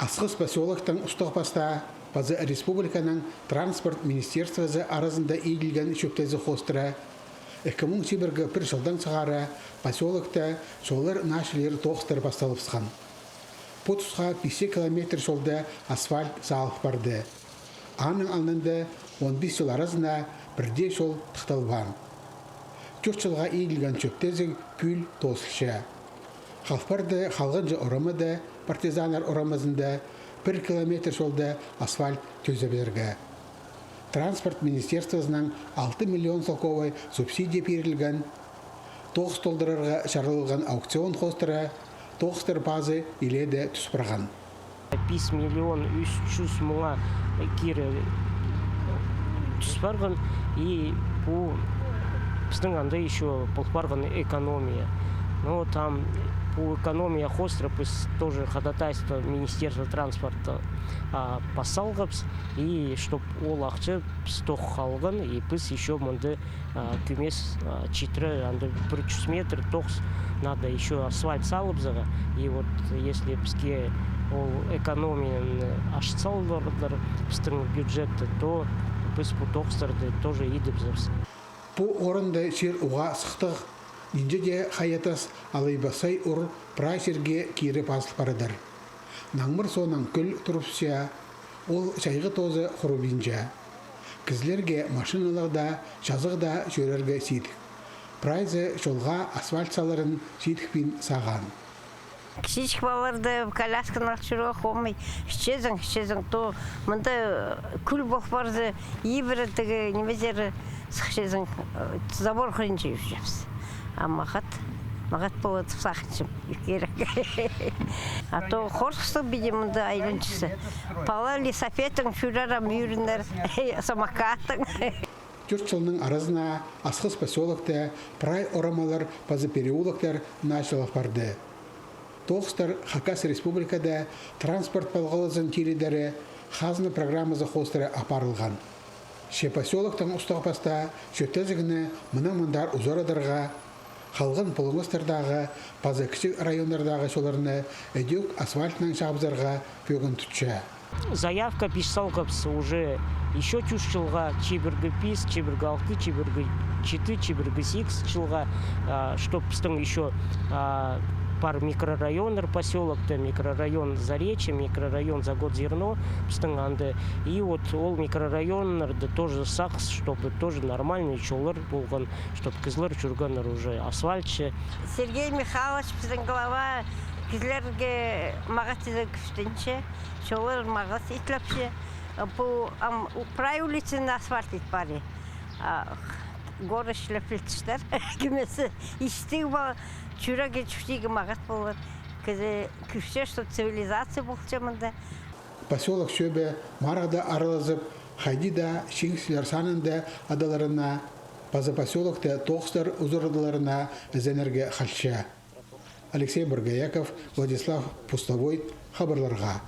Асқыс поселоктың ұстықпаста базы республиканың транспорт министерствосы арасында иілген шөптезі қостыра. 2021 жылдан сығары поселокта жолыр нашылер тоқстыр басталыпсқан. Потусқа 50 километр жолда асфальт салып барды. Аның алнында 15 жыл арасында бірде жол тұқталбан. 4 жылға иілген шөптезі күл тосылша. Халпарды халғынжы орамыды партизанар орамызында 1 километр жолда асфальт төзеберге. Транспорт министерствосының 6 миллион солковай субсидия берілген, 9 толдырарға жарылған аукцион қостыра, 9 базы иледі түспірған. 5 миллион 300 мыңа кері түспірған, и бұл біздің анда еще полпарған экономия. Но там по экономии хостра тоже ходатайство Министерства транспорта посалгапс, и чтоб ол ақчы сток халган, и пыс еще мынды күмес 300 метр токс надо еще асфальт салыбзага. И вот если бізге ол экономияны ашсалдар біздің бюджетті, то пыс по токстарды тоже идіпзапс. По орынды сер уға сықтық, Инде де хаятас алайбасай ұр прайсерге кері пасыл парадар. Наңмыр сонан күл тұрыпсия, ол шайғы тозы құрубинжа. Кізлерге машиналарда, жазығда жөрерге сейдік. Прайзы жолға асфальт саларын сейдікпен саған. Кішечік баларды колясканы ақшыруға қомай, ішчезің, то мұнда күл боқпарды, ебірі немезері сықшезің забор қырыншы жүржепсі. А мағат болады сақыншым керек. А то қорқыстық бедемінді айлыншысы. Пала лесопетің, фюрерам, юринер, самокаттың. 4 жылның арасына Асқыс поселокта прай орамалар базы переулоктар началып барды. Тоқстар Хакас республикада транспорт балғалызын теледері қазны программазы қостыры апарылған. Ше поселоктың ұстағпаста шөттезігіні мұндар ұзорадарға қалған полыңыстардағы, базы кішік райондардағы жоларыны әдек асфальтның шабызарға бөгін түтші. Заявка писалкапс уже еще чуш жылға, чебіргі пис, чебіргі алты, чебіргі читы, чебіргі сикс жылға, чтоб біздің еще пар микрорайонер поселокта, микрорайон Заречье, микрорайон Загод-Зерно, біздің анды. И вот ол микрорайонларды тоже сақс, чтобы тоже нормальный жолдар болған, чтобы кізлер жүргенлер уже асфальтшы. Сергей Михайлович біздің глава кізлерге мағатыды күштінші, жолдар мағат итлапшы. Бұл прай улицын асфальт итпары. Горы шлепілтіштер, кемесі іштігі бол, чүрәге чүштігі мағат болыр. Күште, что цивилизация бұл чамында. Поселок шөбе марағда аралазып, хайдида шеңсілер санында адаларына, базы поселокта тоқстар ұзырдыларына зәнерге қалша. Алексей Бургаяков, Владислав Пустовой, хабарларға.